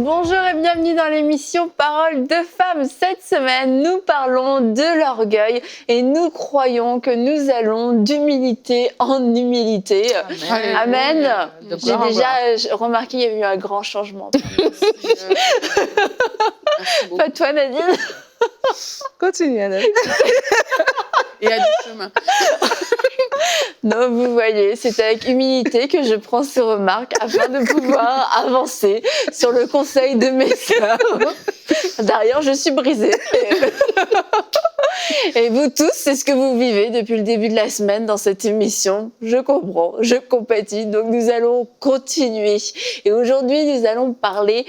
Bonjour et bienvenue dans l'émission Paroles de femmes. Cette semaine, nous parlons de l'orgueil et nous croyons que nous allons d'humilité en humilité. Amen. Amen. De J'ai gloire en gloire. déjà remarqué qu'il y a eu un grand changement. Merci beaucoup. Pas toi, Nadine? Continue, Annelle. Il y a du chemin. Non, vous voyez, c'est avec humilité que je prends ces remarques afin de pouvoir avancer sur le conseil de mes sœurs. D'ailleurs, je suis brisée. Et vous tous, c'est ce que vous vivez depuis le début de la semaine dans cette émission. Je comprends, je compatis, donc nous allons continuer. Et aujourd'hui, nous allons parler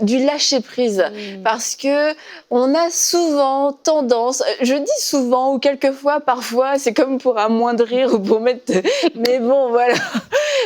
du lâcher-prise. Parce que on a souvent tendance, je dis souvent ou quelquefois, parfois, c'est comme pour amoindrir ou pour mettre... Mais bon, voilà,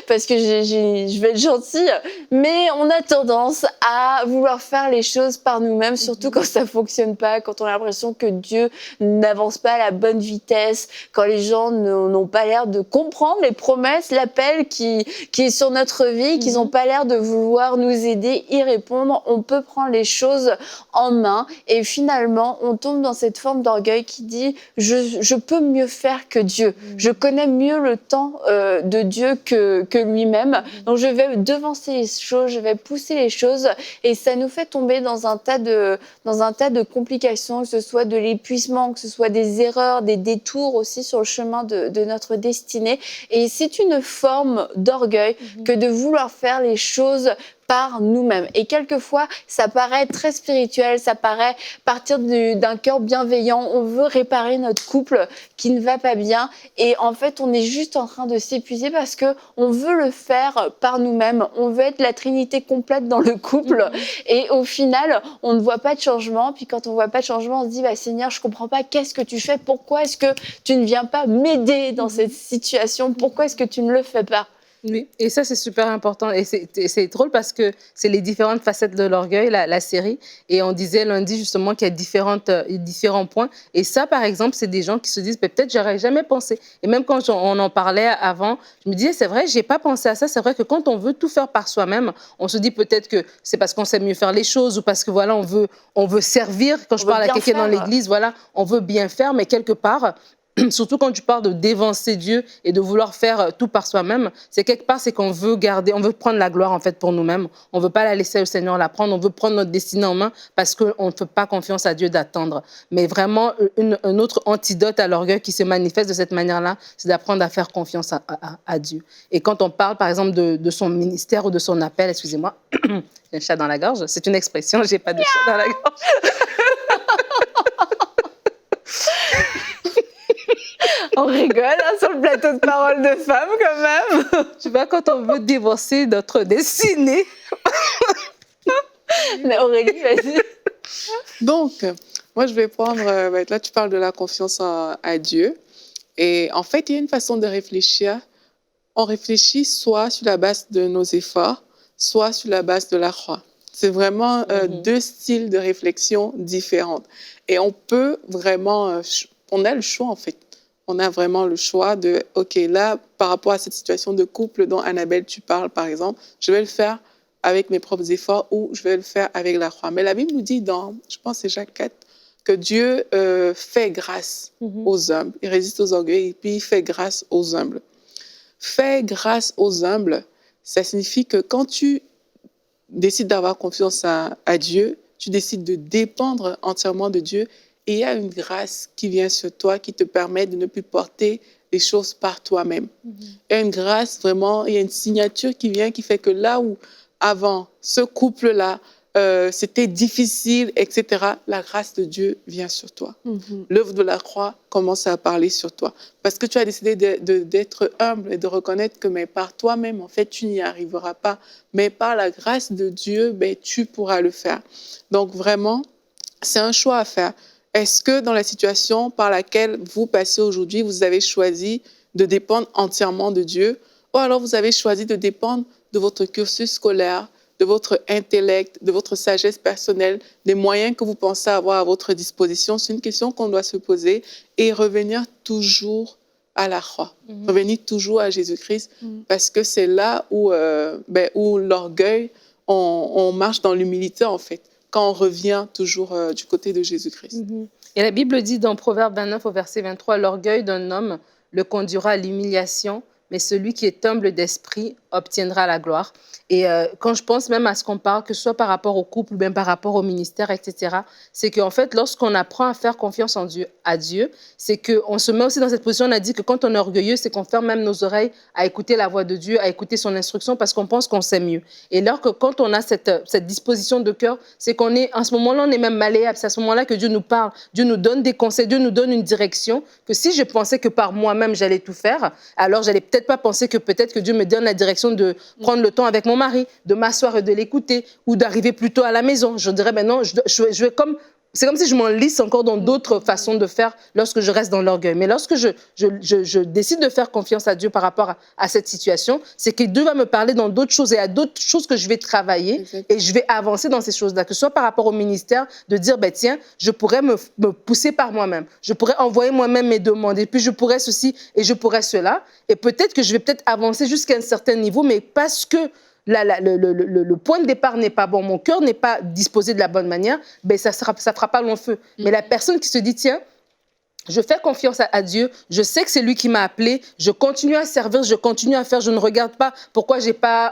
parce que je vais être gentille. Mais on a tendance à vouloir faire les choses par nous-mêmes, surtout quand ça fonctionne pas, quand on a l'impression que Dieu n'avance pas à la bonne vitesse, quand les gens n'ont pas l'air de comprendre les promesses, l'appel qui est sur notre vie, qu'ils n'ont pas l'air de vouloir nous aider, y répondre. On peut prendre les choses en main et finalement, on tombe dans cette forme d'orgueil qui dit « je peux mieux faire que Dieu, je connais mieux le temps de Dieu que lui-même, donc je vais devancer les choses, je vais pousser les choses » et ça nous fait tomber dans un tas de complications, que ce soit de l'épuisement, que ce soit des erreurs, des détours aussi sur le chemin de notre destinée. Et c'est une forme d'orgueil que de vouloir faire les choses par nous-mêmes. Et quelquefois, ça paraît très spirituel, ça paraît partir d'un cœur bienveillant. On veut réparer notre couple qui ne va pas bien. Et en fait, on est juste en train de s'épuiser parce que on veut le faire par nous-mêmes. On veut être la trinité complète dans le couple. Et au final, on ne voit pas de changement. Puis quand on ne voit pas de changement, on se dit, bah, Seigneur, je ne comprends pas. Qu'est-ce que tu fais? Pourquoi est-ce que tu ne viens pas m'aider dans cette situation? Pourquoi est-ce que tu ne le fais pas? Oui, et ça, c'est super important. Et c'est drôle parce que c'est les différentes facettes de l'orgueil, la série. Et on disait lundi, justement, qu'il y a différents points. Et ça, par exemple, c'est des gens qui se disent, peut-être, j'aurais jamais pensé. Et même quand on en parlait avant, je me disais, c'est vrai, j'ai pas pensé à ça. C'est vrai que quand on veut tout faire par soi-même, on se dit peut-être que c'est parce qu'on sait mieux faire les choses ou parce que, voilà, on veut servir. Quand je parle à quelqu'un dans l'église, voilà, on veut bien faire, mais quelque part, surtout quand tu parles de dévancer Dieu et de vouloir faire tout par soi-même, c'est quelque part, c'est qu'on veut on veut prendre la gloire en fait pour nous-mêmes. On veut pas la laisser au Seigneur la prendre, on veut prendre notre destinée en main parce qu'on ne fait pas confiance à Dieu d'attendre. Mais vraiment, un autre antidote à l'orgueil qui se manifeste de cette manière-là, c'est d'apprendre à faire confiance à Dieu. Et quand on parle, par exemple, de son ministère ou de son appel, excusez-moi, j'ai un chat dans la gorge, c'est une expression, j'ai pas de chat dans la gorge. On rigole hein, sur le plateau de Paroles de femmes quand même. Tu vois, quand on veut divorcer notre destinée. Mais Aurélie, vas-y. Donc, moi, je vais prendre... là, tu parles de la confiance à Dieu. Et en fait, il y a une façon de réfléchir. On réfléchit soit sur la base de nos efforts, soit sur la base de la croix. C'est vraiment deux styles de réflexion différents. Et on peut vraiment... on a le choix, en fait. On a vraiment le choix de, OK, là, par rapport à cette situation de couple dont Annabelle, tu parles, par exemple, je vais le faire avec mes propres efforts ou je vais le faire avec la croix. Mais la Bible nous dit dans, je pense que c'est Jacques 4, que Dieu fait grâce aux humbles. Il résiste aux orgueils et puis il fait grâce aux humbles. Fait grâce aux humbles, ça signifie que quand tu décides d'avoir confiance à Dieu, tu décides de dépendre entièrement de Dieu. Et il y a une grâce qui vient sur toi qui te permet de ne plus porter les choses par toi-même. Il y a une grâce, vraiment, il y a une signature qui vient qui fait que là où, avant, ce couple-là, c'était difficile, etc., la grâce de Dieu vient sur toi. L'œuvre de la croix commence à parler sur toi. Parce que tu as décidé d'être humble et de reconnaître que mais par toi-même, en fait, tu n'y arriveras pas. Mais par la grâce de Dieu, ben, tu pourras le faire. Donc, vraiment, c'est un choix à faire. Est-ce que dans la situation par laquelle vous passez aujourd'hui, vous avez choisi de dépendre entièrement de Dieu ou alors vous avez choisi de dépendre de votre cursus scolaire, de votre intellect, de votre sagesse personnelle, des moyens que vous pensez avoir à votre disposition? C'est une question qu'on doit se poser et revenir toujours à la croix, revenir toujours à Jésus-Christ parce que c'est là où l'orgueil on marche dans l'humilité, en fait, quand on revient toujours du côté de Jésus-Christ. Et la Bible dit dans Proverbe 29 au verset 23, l'orgueil d'un homme le conduira à l'humiliation, mais celui qui est humble d'esprit obtiendra la gloire. Et quand je pense même à ce qu'on parle, que ce soit par rapport au couple ou bien par rapport au ministère, etc., c'est qu'en fait, lorsqu'on apprend à faire confiance à Dieu, c'est qu'on se met aussi dans cette position. On a dit que quand on est orgueilleux, c'est qu'on ferme même nos oreilles à écouter la voix de Dieu, à écouter son instruction parce qu'on pense qu'on sait mieux. Et alors que quand on a cette disposition de cœur, c'est qu'on est, en ce moment-là, on est même malléable. C'est à ce moment-là que Dieu nous parle, Dieu nous donne des conseils, Dieu nous donne une direction, que si je pensais que par moi-même, j'allais tout faire, alors j'allais peut-être pas penser que peut-être que Dieu me donne la direction de prendre le temps avec mon mari, de m'asseoir et de l'écouter, ou d'arriver plus tôt à la maison. Je dirais, ben non, je vais comme... C'est comme si je m'enlise encore dans d'autres façons de faire lorsque je reste dans l'orgueil. Mais lorsque je décide de faire confiance à Dieu par rapport à cette situation, c'est que Dieu va me parler dans d'autres choses et à d'autres choses que je vais travailler et je vais avancer dans ces choses-là. Que ce soit par rapport au ministère, de dire, ben tiens, je pourrais me pousser par moi-même. Je pourrais envoyer moi-même mes demandes et puis je pourrais ceci et je pourrais cela. Et peut-être que je vais peut-être avancer jusqu'à un certain niveau, mais parce que le point de départ n'est pas bon, mon cœur n'est pas disposé de la bonne manière, ben ça fera pas long feu. Mais la personne qui se dit, tiens, je fais confiance à Dieu, je sais que c'est lui qui m'a appelé, je continue à servir, je continue à faire, je ne regarde pas pourquoi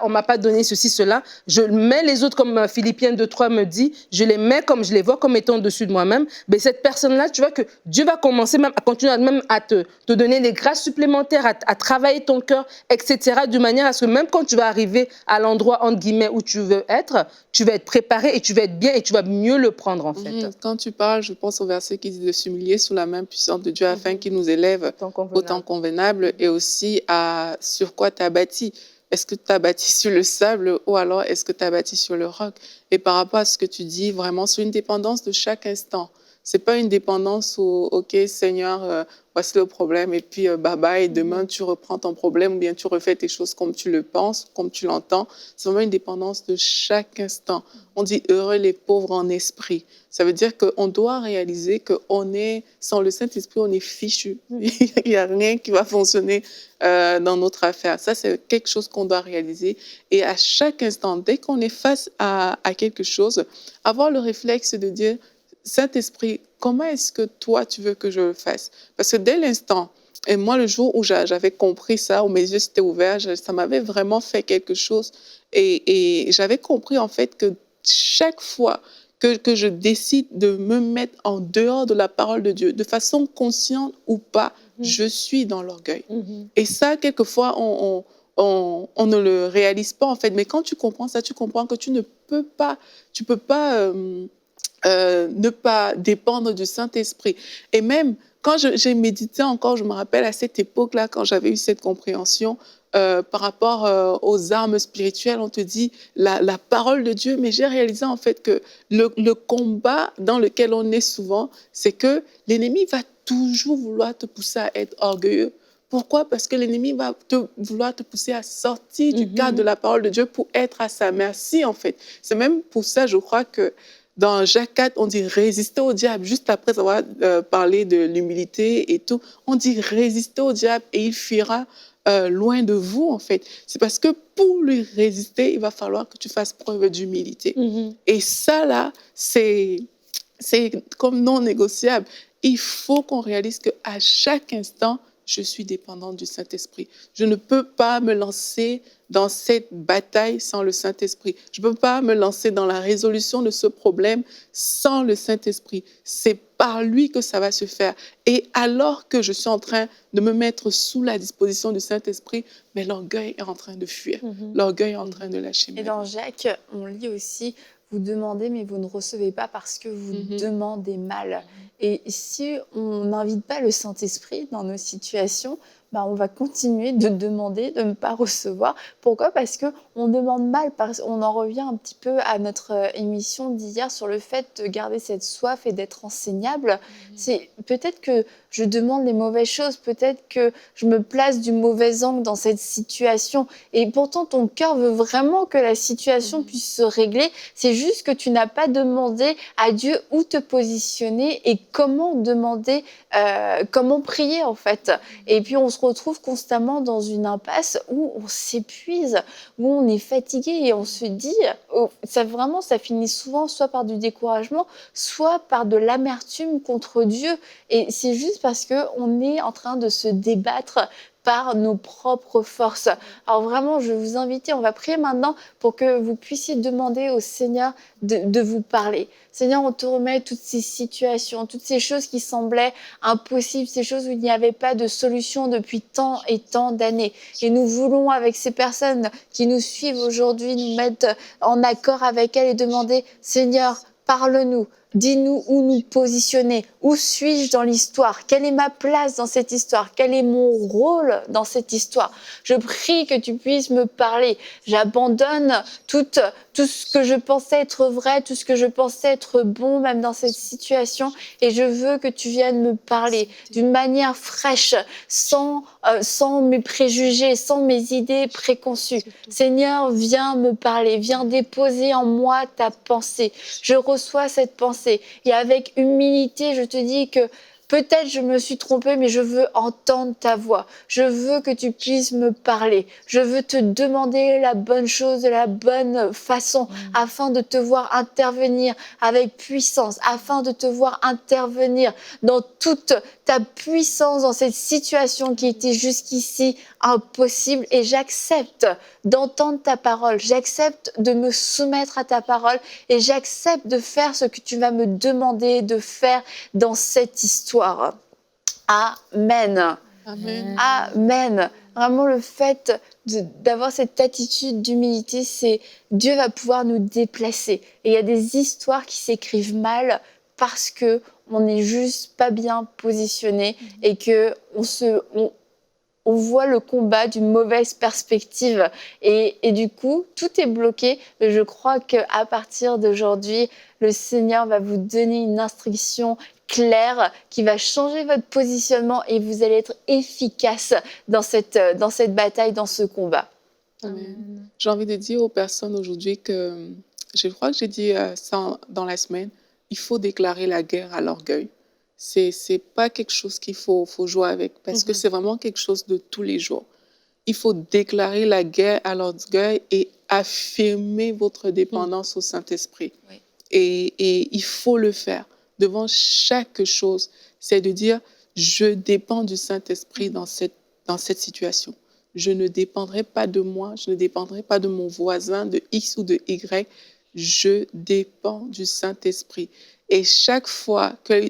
on m'a pas donné ceci, cela. Je mets les autres comme Philippiens 2:3 me dit, je les mets comme je les vois comme étant au-dessus de moi-même. Mais cette personne-là, tu vois que Dieu va commencer même à continuer même à te donner des grâces supplémentaires, à travailler ton cœur, etc. de manière à ce que même quand tu vas arriver à l'endroit, entre guillemets, où tu veux être, tu vas être préparé et tu vas être bien et tu vas mieux le prendre en fait. Quand tu parles, je pense au verset qui dit de s'humilier sous la main puissante de Dieu afin qu'il nous élève au temps convenable et aussi à sur quoi tu as bâti. Est-ce que tu as bâti sur le sable ou alors est-ce que tu as bâti sur le roc? Et par rapport à ce que tu dis, vraiment, c'est une dépendance de chaque instant. C'est pas une dépendance où, OK, Seigneur, voici le problème, et puis bye bye, demain tu reprends ton problème, ou bien tu refais tes choses comme tu le penses, comme tu l'entends. C'est vraiment une dépendance de chaque instant. On dit heureux les pauvres en esprit. Ça veut dire qu'on doit réaliser qu'on est, sans le Saint-Esprit, on est fichu. Il n'y a rien qui va fonctionner dans notre affaire. Ça, c'est quelque chose qu'on doit réaliser. Et à chaque instant, dès qu'on est face à quelque chose, avoir le réflexe de dire, Saint-Esprit, comment est-ce que toi, tu veux que je le fasse? Parce que dès l'instant, et moi, le jour où j'avais compris ça, où mes yeux s'étaient ouverts, ça m'avait vraiment fait quelque chose. Et j'avais compris, en fait, que chaque fois que je décide de me mettre en dehors de la parole de Dieu, de façon consciente ou pas, je suis dans l'orgueil. Et ça, quelquefois, on ne le réalise pas, en fait. Mais quand tu comprends ça, tu comprends que tu ne peux pas, ne pas dépendre du Saint-Esprit. Et même quand j'ai médité encore, je me rappelle à cette époque-là, quand j'avais eu cette compréhension par rapport aux armes spirituelles, on te dit la parole de Dieu, mais j'ai réalisé en fait que le combat dans lequel on est souvent, c'est que l'ennemi va toujours vouloir te pousser à être orgueilleux. Pourquoi? Parce que l'ennemi va vouloir te pousser à sortir du cadre de la parole de Dieu pour être à sa merci, en fait. C'est même pour ça, je crois que dans Jacques 4, on dit résister au diable. Juste après avoir parlé de l'humilité et tout, on dit résister au diable et il fuira loin de vous, en fait. C'est parce que pour lui résister, il va falloir que tu fasses preuve d'humilité. Et ça, là, c'est comme non négociable. Il faut qu'on réalise qu'à chaque instant, je suis dépendante du Saint-Esprit. Je ne peux pas me lancer dans cette bataille sans le Saint-Esprit. Je ne peux pas me lancer dans la résolution de ce problème sans le Saint-Esprit. C'est par lui que ça va se faire. Et alors que je suis en train de me mettre sous la disposition du Saint-Esprit, mais l'orgueil est en train de fuir. L'orgueil est en train de lâcher. Et dans Jacques, on lit aussi, vous demandez, mais vous ne recevez pas parce que vous demandez mal. Et si on n'invite pas le Saint-Esprit dans nos situations, on va continuer de demander, de ne pas recevoir. Pourquoi? Parce qu'on demande mal. On en revient un petit peu à notre émission d'hier sur le fait de garder cette soif et d'être enseignable. C'est peut-être que je demande les mauvaises choses, peut-être que je me place du mauvais angle dans cette situation. Et pourtant, ton cœur veut vraiment que la situation puisse se régler. C'est juste que tu n'as pas demandé à Dieu où te positionner et comment demander, comment prier en fait. Et puis on se retrouve constamment dans une impasse où on s'épuise, où on est fatigué et on se dit, ça finit souvent soit par du découragement, soit par de l'amertume contre Dieu. Et c'est juste parce qu'on est en train de se débattre par nos propres forces. Alors vraiment, je vais vous inviter, on va prier maintenant pour que vous puissiez demander au Seigneur de vous parler. Seigneur, on te remet toutes ces situations, toutes ces choses qui semblaient impossibles, ces choses où il n'y avait pas de solution depuis tant et tant d'années. Et nous voulons, avec ces personnes qui nous suivent aujourd'hui, nous mettre en accord avec elles et demander, Seigneur, parle-nous. Dis-nous où nous positionner, où suis-je dans l'histoire, quelle est ma place dans cette histoire, quel est mon rôle dans cette histoire. Je prie que tu puisses me parler. J'abandonne tout ce que je pensais être vrai, tout ce que je pensais être bon, même dans cette situation, et je veux que tu viennes me parler d'une manière fraîche, sans mes préjugés, sans mes idées préconçues. Seigneur, viens me parler, viens déposer en moi ta pensée. Je reçois cette pensée. Et avec humilité, je te dis que peut-être je me suis trompée, mais je veux entendre ta voix. Je veux que tu puisses me parler. Je veux te demander la bonne chose de la bonne façon, afin de te voir intervenir avec puissance, afin de te voir intervenir dans toute ta puissance dans cette situation qui était jusqu'ici impossible. Et j'accepte d'entendre ta parole. J'accepte de me soumettre à ta parole et j'accepte de faire ce que tu vas me demander de faire dans cette histoire. Amen. Amen. Amen. Vraiment, le fait d'avoir cette attitude d'humilité, c'est Dieu va pouvoir nous déplacer. Et il y a des histoires qui s'écrivent mal parce que on n'est juste pas bien positionné et que on voit le combat d'une mauvaise perspective et du coup, tout est bloqué. Mais je crois qu'à partir d'aujourd'hui, le Seigneur va vous donner une instruction claire qui va changer votre positionnement et vous allez être efficace dans cette bataille, dans ce combat. Amen. J'ai envie de dire aux personnes aujourd'hui que, je crois que j'ai dit ça dans la semaine, il faut déclarer la guerre à l'orgueil. C'est pas quelque chose qu'il faut jouer avec parce que c'est vraiment quelque chose de tous les jours. Il faut déclarer la guerre à l'orgueil et affirmer votre dépendance au Saint-Esprit. Oui. Et il faut le faire devant chaque chose. C'est de dire, je dépends du Saint-Esprit dans cette situation. Je ne dépendrai pas de moi, je ne dépendrai pas de mon voisin, de X ou de Y. Je dépends du Saint-Esprit. Et chaque fois que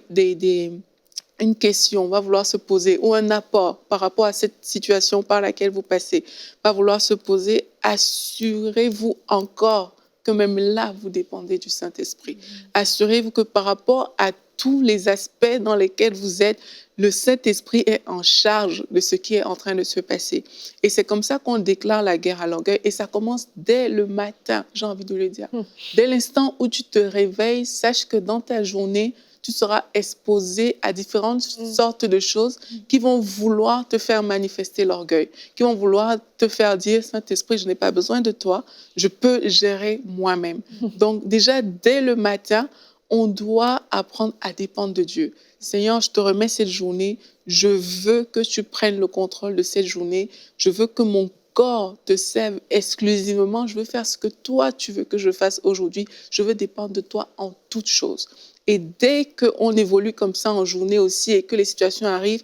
une question va vouloir se poser ou un apport par rapport à cette situation par laquelle vous passez va vouloir se poser, assurez-vous encore que même là, vous dépendez du Saint-Esprit. Assurez-vous que par rapport à tous les aspects dans lesquels vous êtes, le Saint-Esprit est en charge de ce qui est en train de se passer. Et c'est comme ça qu'on déclare la guerre à l'orgueil. Et ça commence dès le matin, j'ai envie de le dire. Dès l'instant où tu te réveilles, sache que dans ta journée, tu seras exposé à différentes sortes de choses qui vont vouloir te faire manifester l'orgueil, qui vont vouloir te faire dire, Saint-Esprit, je n'ai pas besoin de toi, je peux gérer moi-même. Donc déjà, dès le matin, on doit apprendre à dépendre de Dieu. Seigneur, je te remets cette journée. Je veux que tu prennes le contrôle de cette journée. Je veux que mon corps te serve exclusivement. Je veux faire ce que toi, tu veux que je fasse aujourd'hui. Je veux dépendre de toi en toutes choses. Et dès qu'on évolue comme ça en journée aussi et que les situations arrivent,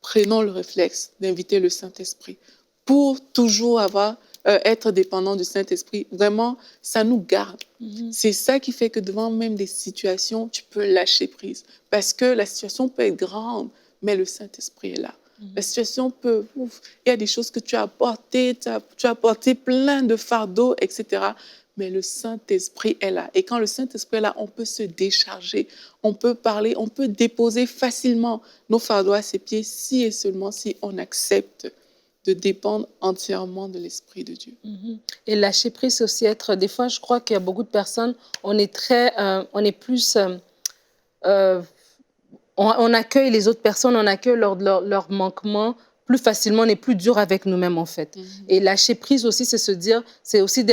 prenons le réflexe d'inviter le Saint-Esprit pour toujours être dépendant du Saint-Esprit. Vraiment, ça nous garde. C'est ça qui fait que devant même des situations, tu peux lâcher prise. Parce que la situation peut être grande, mais le Saint-Esprit est là. La situation peut... il y a des choses que tu as portées, tu as porté plein de fardeaux, etc. Mais le Saint-Esprit est là. Et quand le Saint-Esprit est là, on peut se décharger, on peut parler, on peut déposer facilement nos fardeaux à ses pieds si et seulement si on accepte de dépendre entièrement de l'Esprit de Dieu. Et lâcher prise, c'est aussi être... Des fois, je crois qu'il y a beaucoup de personnes, on est plus... on accueille les autres personnes, on accueille leurs manquements plus facilement, on est plus dur avec nous-mêmes, en fait. Et lâcher prise aussi, c'est se dire, c'est aussi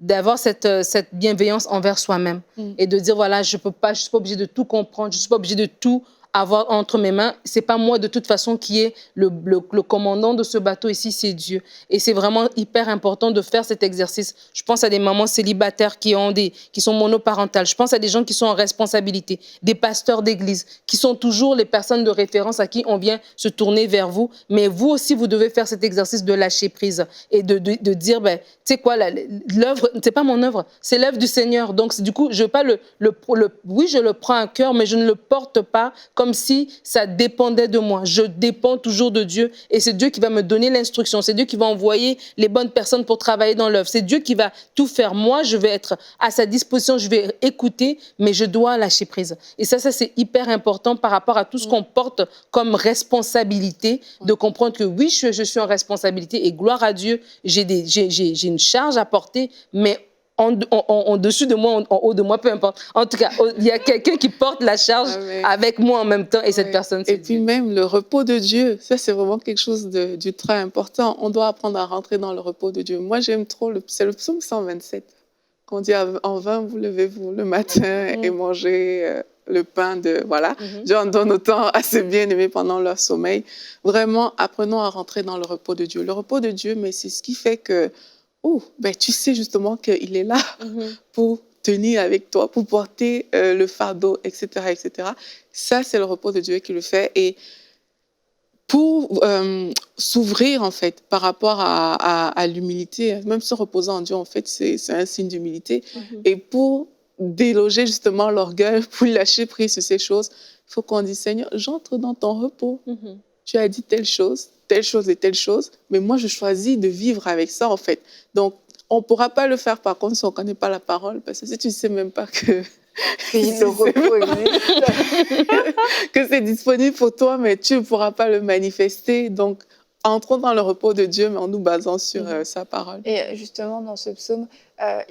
d'avoir cette bienveillance envers soi-même et de dire, voilà, je suis pas obligée de tout comprendre, je suis pas obligée de tout avoir entre mes mains. C'est pas moi de toute façon qui est le commandant de ce bateau ici, c'est Dieu. Et c'est vraiment hyper important de faire cet exercice. Je pense à des mamans célibataires qui sont monoparentales. Je pense à des gens qui sont en responsabilité, des pasteurs d'église, qui sont toujours les personnes de référence à qui on vient se tourner vers vous. Mais vous aussi, vous devez faire cet exercice de lâcher prise et de dire, ben, tu sais quoi, l'œuvre, c'est pas mon œuvre, c'est l'œuvre du Seigneur. Donc, du coup, je veux pas oui, je le prends à cœur, mais je ne le porte pas comme si ça dépendait de moi. Je dépends toujours de Dieu et c'est Dieu qui va me donner l'instruction. C'est Dieu qui va envoyer les bonnes personnes pour travailler dans l'œuvre. C'est Dieu qui va tout faire. Moi, je vais être à sa disposition, je vais écouter, mais je dois lâcher prise. Et ça c'est hyper important par rapport à tout ce qu'on porte comme responsabilité, de comprendre que oui, je suis en responsabilité et gloire à Dieu, j'ai une charge à porter, mais en dessus de moi, en haut de moi, peu importe. En tout cas, il y a quelqu'un qui porte la charge avec moi en même temps et cette personne, c'est Et puis Dieu. même le repos de Dieu, ça c'est vraiment quelque chose d'ultra important. On doit apprendre à rentrer dans le repos de Dieu. Moi j'aime trop, c'est le psaume 127. Qu'on dit en vain, vous levez-vous le matin et mangez le pain de... Voilà, Dieu en donne autant à ses bien-aimés pendant leur sommeil. Vraiment, apprenons à rentrer dans le repos de Dieu. Le repos de Dieu, mais c'est ce qui fait que ben, tu sais justement qu'il est là pour tenir avec toi, pour porter le fardeau, etc., etc. Ça, c'est le repos de Dieu qui le fait. Et pour s'ouvrir, en fait, par rapport à l'humilité, même se reposer en Dieu, en fait, c'est un signe d'humilité. Et pour déloger justement l'orgueil, pour lâcher prise sur ces choses, il faut qu'on dise, Seigneur, j'entre dans ton repos. Tu as dit telle chose et telle chose, mais moi, je choisis de vivre avec ça, en fait. Donc, on ne pourra pas le faire, par contre, si on ne connaît pas la parole, parce que si tu ne sais même pas que... Le repos existe. que c'est disponible pour toi, mais tu ne pourras pas le manifester. Donc, entrons dans le repos de Dieu, mais en nous basant sur sa parole. Et justement, dans ce psaume,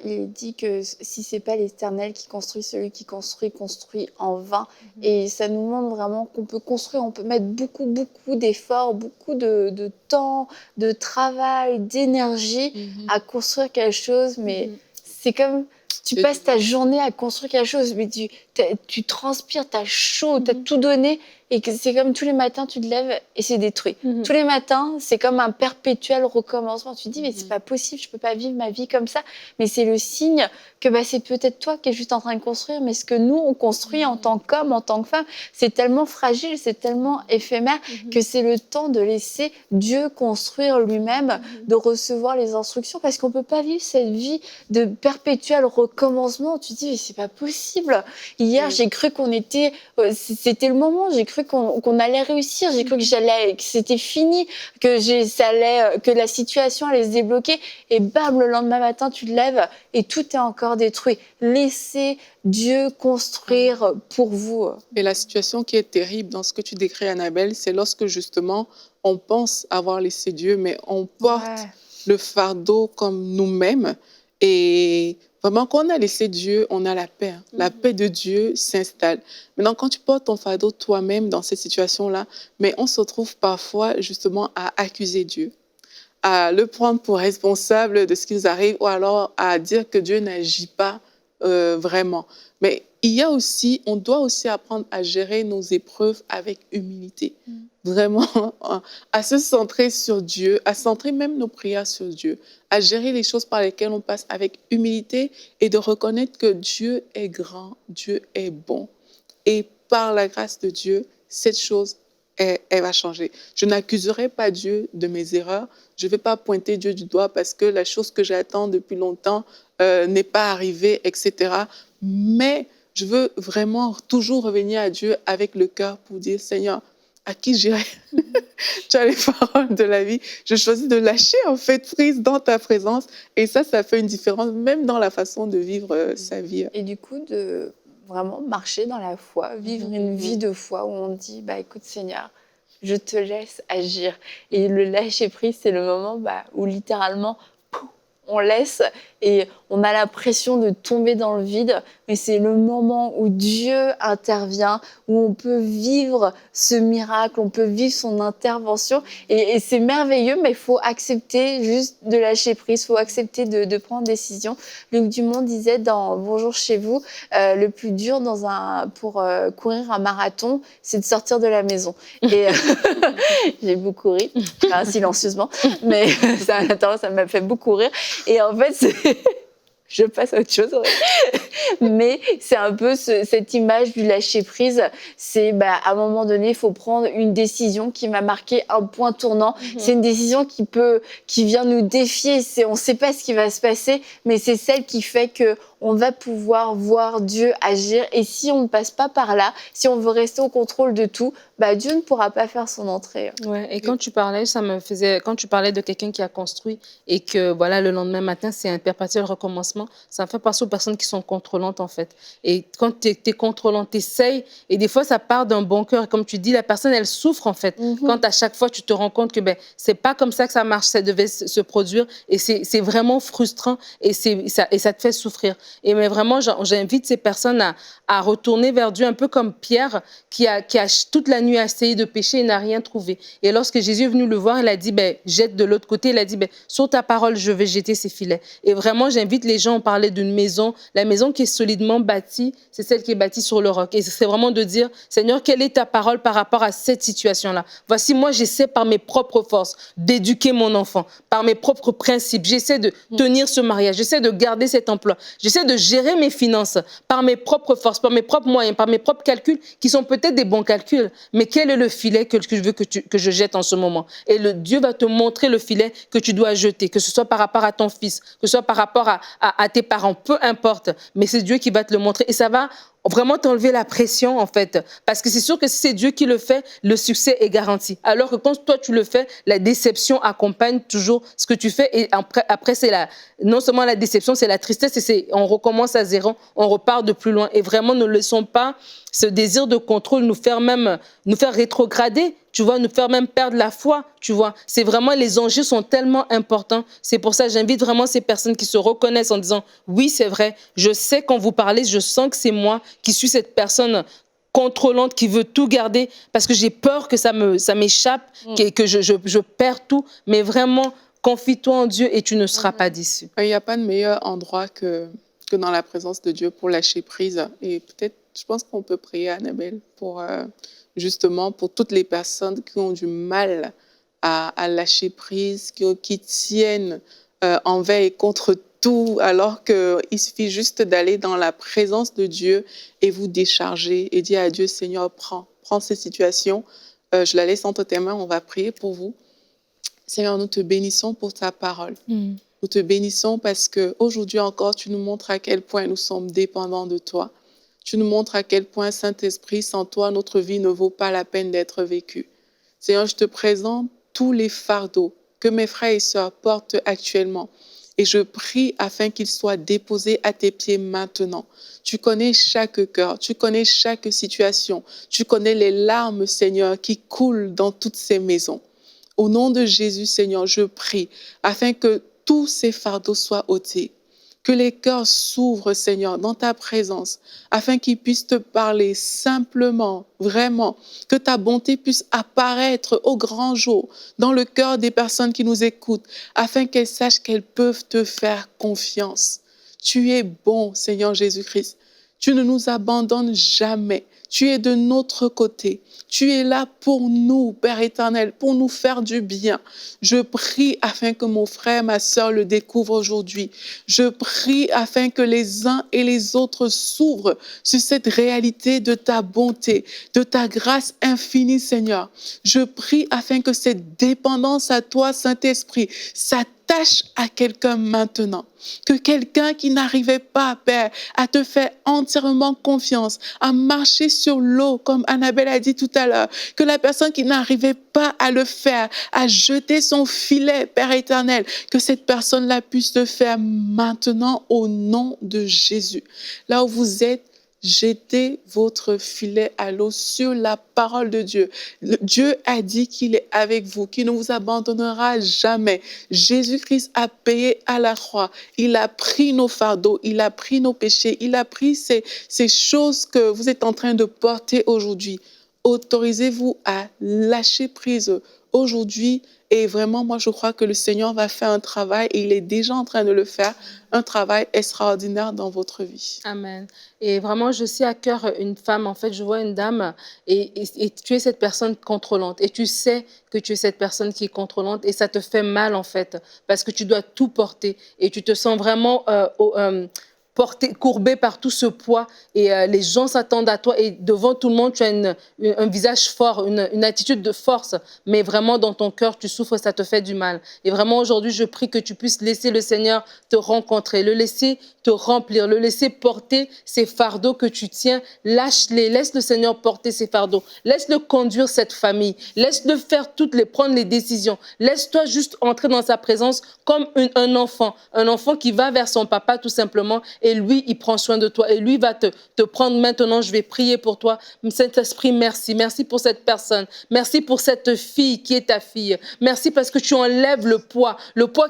il dit que si c'est pas l'Éternel qui construit, celui qui construit en vain. Et ça nous montre vraiment qu'on peut construire, on peut mettre beaucoup d'efforts, beaucoup de temps, de travail, d'énergie à construire quelque chose, mais c'est comme... Tu passes ta journée à construire quelque chose, mais tu transpires, tu as chaud, tu as tout donné, et c'est comme tous les matins, tu te lèves et c'est détruit. Tous les matins, c'est comme un perpétuel recommencement. Tu te dis, mais c'est pas possible, je peux pas vivre ma vie comme ça. Mais c'est le signe que c'est peut-être toi qui es juste en train de construire, mais ce que nous, on construit en tant qu'homme, en tant que femme, c'est tellement fragile, c'est tellement éphémère que c'est le temps de laisser Dieu construire lui-même, de recevoir les instructions, parce qu'on peut pas vivre cette vie de perpétuel recommencement. Tu te dis, mais c'est pas possible. Hier, j'ai cru qu'on était, c'était le moment, j'ai cru qu'on allait réussir, j'ai cru que c'était fini, que la situation allait se débloquer, et bam, le lendemain matin, tu te lèves et tout est encore détruit. Laissez Dieu construire pour vous. Et la situation qui est terrible dans ce que tu décris, Annabelle, c'est lorsque justement on pense avoir laissé Dieu, mais on porte le fardeau comme nous-mêmes. Et vraiment, quand on a laissé Dieu, on a la paix. La paix de Dieu s'installe. Maintenant, quand tu portes ton fardeau toi-même dans cette situation-là, mais on se retrouve parfois justement à accuser Dieu, à le prendre pour responsable de ce qui nous arrive, ou alors à dire que Dieu n'agit pas vraiment. Mais on doit aussi apprendre à gérer nos épreuves avec humilité. Vraiment, à se centrer sur Dieu, à centrer même nos prières sur Dieu, à gérer les choses par lesquelles on passe avec humilité et de reconnaître que Dieu est grand, Dieu est bon. Et par la grâce de Dieu, cette chose, elle va changer. Je n'accuserai pas Dieu de mes erreurs. Je ne vais pas pointer Dieu du doigt parce que la chose que j'attends depuis longtemps n'est pas arrivée, etc. Mais je veux vraiment toujours revenir à Dieu avec le cœur pour dire, Seigneur, à qui j'irai? Tu as les paroles de la vie. Je choisis de lâcher en fait prise dans ta présence. Et ça fait une différence même dans la façon de vivre sa vie. Et du coup, de vraiment marcher dans la foi, vivre une vie de foi où on dit, écoute Seigneur, je te laisse agir. Et le lâcher prise, c'est le moment où littéralement, on laisse et on a l'impression de tomber dans le vide, mais c'est le moment où Dieu intervient, où on peut vivre ce miracle, on peut vivre son intervention et c'est merveilleux, mais il faut accepter juste de lâcher prise, il faut accepter de prendre décision. Luc Dumont disait dans Bonjour chez vous, le plus dur pour courir un marathon, c'est de sortir de la maison. Et j'ai beaucoup ri, enfin, silencieusement, mais ça m'a fait beaucoup rire. Et en fait, je passe à autre chose, ouais. Mais c'est un peu cette image du lâcher prise. C'est à un moment donné, il faut prendre une décision qui va marquer un point tournant. C'est une décision qui vient nous défier. On ne sait pas ce qui va se passer, mais c'est celle qui fait que on va pouvoir voir Dieu agir. Et si on ne passe pas par là, si on veut rester au contrôle de tout, Dieu ne pourra pas faire son entrée. Ouais, et quand tu parlais, quand tu parlais de quelqu'un qui a construit et que voilà, le lendemain matin, c'est un perpétuel recommencement, ça me fait penser aux personnes qui sont contrôlantes en fait. Et quand tu es contrôlant, tu essayes, et des fois, ça part d'un bon cœur. Et comme tu dis, la personne, elle souffre en fait. Quand à chaque fois, tu te rends compte que c'est pas comme ça que ça marche, ça devait se produire. Et c'est vraiment frustrant et ça te fait souffrir. Et mais vraiment, j'invite ces personnes à retourner vers Dieu, un peu comme Pierre qui a toute la nuit essayé de pêcher et n'a rien trouvé. Et lorsque Jésus est venu le voir, il a dit, jette de l'autre côté. Il a dit, sur ta parole, je vais jeter ces filets. Et vraiment, j'invite les gens à parler d'une maison. La maison qui est solidement bâtie, c'est celle qui est bâtie sur le roc. Et c'est vraiment de dire, Seigneur, quelle est ta parole par rapport à cette situation-là? Voici, moi, j'essaie par mes propres forces d'éduquer mon enfant, par mes propres principes. J'essaie de tenir ce mariage, j'essaie de garder cet emploi, j'essaie de gérer mes finances par mes propres forces, par mes propres moyens, par mes propres calculs, qui sont peut-être des bons calculs. Mais quel est le filet que je veux que je jette en ce moment? Et Dieu va te montrer le filet que tu dois jeter, que ce soit par rapport à ton fils, que ce soit par rapport à tes parents, peu importe. Mais c'est Dieu qui va te le montrer. Et ça va vraiment t'enlever la pression, en fait. Parce que c'est sûr que si c'est Dieu qui le fait, le succès est garanti. Alors que quand toi, tu le fais, la déception accompagne toujours ce que tu fais. Et après c'est non seulement la déception, c'est la tristesse. Et on recommence à zéro, on repart de plus loin. Et vraiment, ne laissons pas ce désir de contrôle nous faire rétrograder, tu vois, nous faire même perdre la foi, tu vois. C'est vraiment, les enjeux sont tellement importants. C'est pour ça que j'invite vraiment ces personnes qui se reconnaissent en disant, oui, c'est vrai, je sais quand vous parlez, je sens que c'est moi qui suis cette personne contrôlante qui veut tout garder parce que j'ai peur que ça m'échappe, que je perds tout. Mais vraiment, confie-toi en Dieu et tu ne seras pas déçu. Il n'y a pas de meilleur endroit que dans la présence de Dieu pour lâcher prise. Et peut-être, je pense qu'on peut prier, Annabelle, justement pour toutes les personnes qui ont du mal à lâcher prise, qui tiennent envers et contre tout, alors qu'il suffit juste d'aller dans la présence de Dieu et vous décharger et dire à Dieu, Seigneur, prends ces situations, je la laisse entre tes mains, on va prier pour vous. Seigneur, nous te bénissons pour ta parole. Nous te bénissons parce qu'aujourd'hui encore, tu nous montres à quel point nous sommes dépendants de toi. Tu nous montres à quel point, Saint-Esprit, sans toi, notre vie ne vaut pas la peine d'être vécue. Seigneur, je te présente tous les fardeaux que mes frères et sœurs portent actuellement. Et je prie afin qu'ils soient déposés à tes pieds maintenant. Tu connais chaque cœur, tu connais chaque situation. Tu connais les larmes, Seigneur, qui coulent dans toutes ces maisons. Au nom de Jésus, Seigneur, je prie afin que tous ces fardeaux soient ôtés. Que les cœurs s'ouvrent, Seigneur, dans ta présence, afin qu'ils puissent te parler simplement, vraiment. Que ta bonté puisse apparaître au grand jour dans le cœur des personnes qui nous écoutent, afin qu'elles sachent qu'elles peuvent te faire confiance. Tu es bon, Seigneur Jésus-Christ. Tu ne nous abandonnes jamais. Tu es de notre côté. Tu es là pour nous, Père éternel, pour nous faire du bien. Je prie afin que mon frère, ma sœur le découvre aujourd'hui. Je prie afin que les uns et les autres s'ouvrent sur cette réalité de ta bonté, de ta grâce infinie, Seigneur. Je prie afin que cette dépendance à toi, Saint-Esprit, s'attache à quelqu'un maintenant. Que quelqu'un qui n'arrivait pas, Père, à te faire entièrement confiance, à marcher sur l'eau, comme Annabelle a dit tout à l'heure, que la personne qui n'arrivait pas à le faire, à jeter son filet, Père éternel, que cette personne-là puisse le faire maintenant au nom de Jésus. Là où vous êtes, jetez votre filet à l'eau sur la parole de Dieu. Dieu a dit qu'il est avec vous, qu'il ne vous abandonnera jamais. Jésus-Christ a payé à la croix. Il a pris nos fardeaux, il a pris nos péchés, il a pris ces choses que vous êtes en train de porter aujourd'hui. Autorisez-vous à lâcher prise aujourd'hui. Et vraiment, moi, je crois que le Seigneur va faire un travail, et il est déjà en train de le faire, un travail extraordinaire dans votre vie. Amen. Et vraiment, je sais à cœur une femme, en fait, je vois une dame et tu es cette personne contrôlante et tu sais que tu es cette personne qui est contrôlante et ça te fait mal, en fait, parce que tu dois tout porter et tu te sens vraiment courbé par tout ce poids et les gens s'attendent à toi et devant tout le monde, tu as un visage fort, une attitude de force, mais vraiment dans ton cœur, tu souffres, ça te fait du mal. Et vraiment aujourd'hui, je prie que tu puisses laisser le Seigneur te rencontrer, le laisser te remplir, le laisser porter ces fardeaux que tu tiens. Lâche-les, laisse le Seigneur porter ces fardeaux, laisse-le conduire cette famille, laisse-le prendre les décisions. Laisse-toi juste entrer dans sa présence comme un enfant qui va vers son papa tout simplement et lui, il prend soin de toi et lui va te prendre maintenant. Je vais prier pour toi. Saint-Esprit, merci. Merci pour cette personne. Merci pour cette fille qui est ta fille. Merci parce que tu enlèves le poids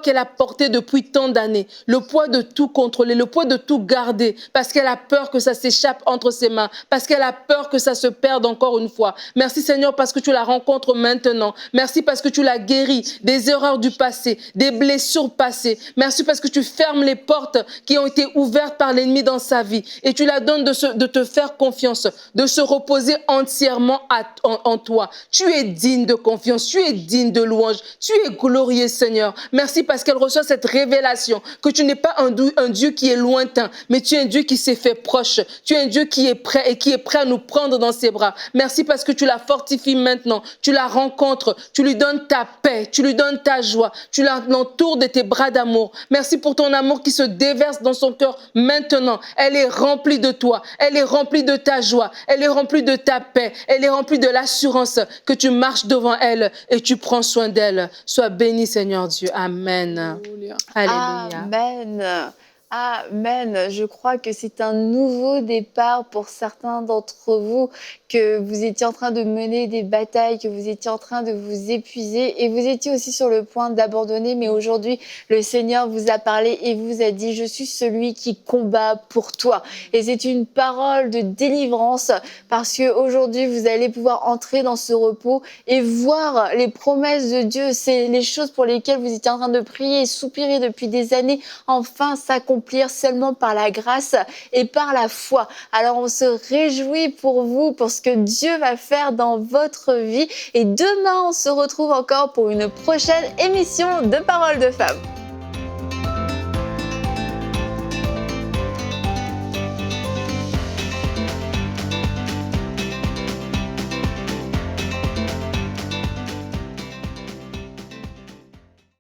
qu'elle a porté depuis tant d'années, le poids de tout contrôler, le poids de tout garder parce qu'elle a peur que ça s'échappe entre ses mains, parce qu'elle a peur que ça se perde encore une fois. Merci Seigneur parce que tu la rencontres maintenant. Merci parce que tu la guéris des erreurs du passé, des blessures passées. Merci parce que tu fermes les portes qui ont été ouvertes par l'ennemi dans sa vie et tu la donnes de te faire confiance, de se reposer entièrement en toi. Tu es digne de confiance, tu es digne de louange, tu es glorieux Seigneur. Merci parce qu'elle reçoit cette révélation que tu n'es pas un Dieu qui est lointain, mais tu es un Dieu qui s'est fait proche. Tu es un Dieu qui est prêt et qui est prêt à nous prendre dans ses bras. Merci parce que tu la fortifies maintenant, tu la rencontres, tu lui donnes ta paix, tu lui donnes ta joie, tu l'entoures de tes bras d'amour. Merci pour ton amour qui se déverse dans son cœur maintenant. Elle est remplie de toi, elle est remplie de ta joie, elle est remplie de ta paix, elle est remplie de l'assurance que tu marches devant elle et tu prends soin d'elle. Sois béni Seigneur Dieu. Amen. Alléluia. Alléluia. Amen. Amen. Je crois que c'est un nouveau départ pour certains d'entre vous, que vous étiez en train de mener des batailles, que vous étiez en train de vous épuiser et vous étiez aussi sur le point d'abandonner. Mais aujourd'hui, le Seigneur vous a parlé et vous a dit « Je suis celui qui combat pour toi ». Et c'est une parole de délivrance parce qu'aujourd'hui, vous allez pouvoir entrer dans ce repos et voir les promesses de Dieu. C'est les choses pour lesquelles vous étiez en train de prier et soupirer depuis des années, enfin s'accomplir seulement par la grâce et par la foi. Alors on se réjouit pour vous, pour ce que Dieu va faire dans votre vie. Et demain, on se retrouve encore pour une prochaine émission de Paroles de Femmes.